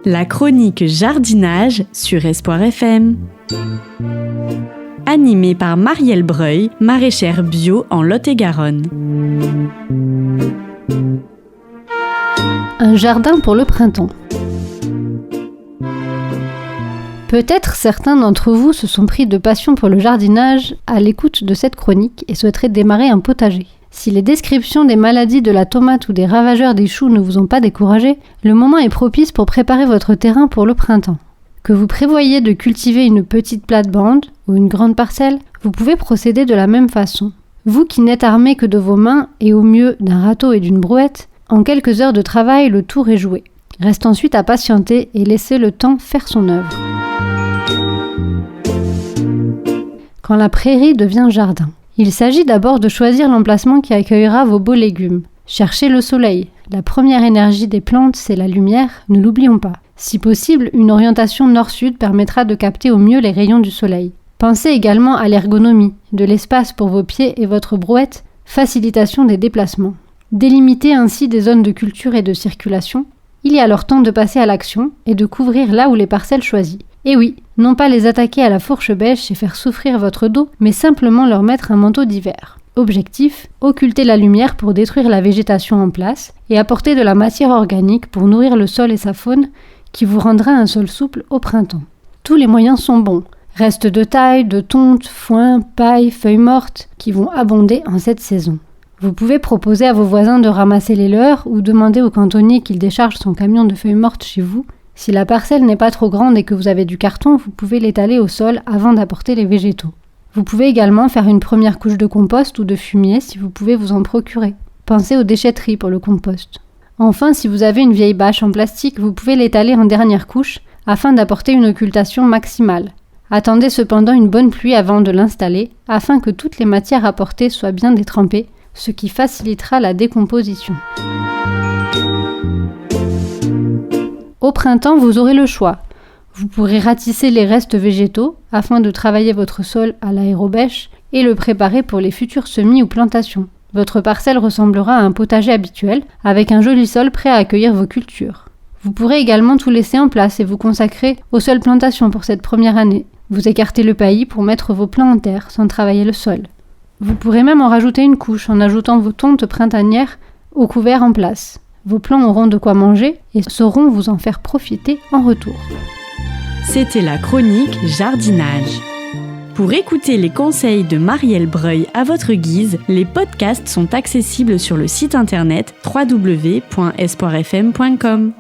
La chronique jardinage sur Espoir FM. Animée par Marielle Breuil, maraîchère bio en Lot-et-Garonne. Un jardin pour le printemps. Peut-être certains d'entre vous se sont pris de passion pour le jardinage à l'écoute de cette chronique et souhaiteraient démarrer un potager. Si les descriptions des maladies de la tomate ou des ravageurs des choux ne vous ont pas découragé, le moment est propice pour préparer votre terrain pour le printemps. Que vous prévoyez de cultiver une petite plate-bande ou une grande parcelle, vous pouvez procéder de la même façon. Vous qui n'êtes armé que de vos mains et au mieux d'un râteau et d'une brouette, en quelques heures de travail, le tour est joué. Reste ensuite à patienter et laisser le temps faire son œuvre. Quand la prairie devient jardin. Il s'agit d'abord de choisir l'emplacement qui accueillera vos beaux légumes. Cherchez le soleil. La première énergie des plantes, c'est la lumière, ne l'oublions pas. Si possible, une orientation nord-sud permettra de capter au mieux les rayons du soleil. Pensez également à l'ergonomie, de l'espace pour vos pieds et votre brouette, facilitation des déplacements. Délimitez ainsi des zones de culture et de circulation. Il est alors temps de passer à l'action et de couvrir là où les parcelles choisies. Et oui, non pas les attaquer à la fourche bêche et faire souffrir votre dos, mais simplement leur mettre un manteau d'hiver. Objectif, occulter la lumière pour détruire la végétation en place et apporter de la matière organique pour nourrir le sol et sa faune qui vous rendra un sol souple au printemps. Tous les moyens sont bons. Restes de taille, de tonte, foin, paille, feuilles mortes qui vont abonder en cette saison. Vous pouvez proposer à vos voisins de ramasser les leurs ou demander au cantonnier qu'il décharge son camion de feuilles mortes chez vous. Si la parcelle n'est pas trop grande et que vous avez du carton, vous pouvez l'étaler au sol avant d'apporter les végétaux. Vous pouvez également faire une première couche de compost ou de fumier si vous pouvez vous en procurer. Pensez aux déchetteries pour le compost. Enfin, si vous avez une vieille bâche en plastique, vous pouvez l'étaler en dernière couche afin d'apporter une occultation maximale. Attendez cependant une bonne pluie avant de l'installer afin que toutes les matières apportées soient bien détrempées, ce qui facilitera la décomposition. Au printemps, vous aurez le choix. Vous pourrez ratisser les restes végétaux afin de travailler votre sol à l'aérobêche et le préparer pour les futurs semis ou plantations. Votre parcelle ressemblera à un potager habituel avec un joli sol prêt à accueillir vos cultures. Vous pourrez également tout laisser en place et vous consacrer aux seules plantations pour cette première année. Vous écartez le paillis pour mettre vos plants en terre sans travailler le sol. Vous pourrez même en rajouter une couche en ajoutant vos tontes printanières au couvert en place. Vos plants auront de quoi manger et sauront vous en faire profiter en retour. C'était la chronique jardinage. Pour écouter les conseils de Marielle Breuil à votre guise, les podcasts sont accessibles sur le site internet www.espoirfm.com.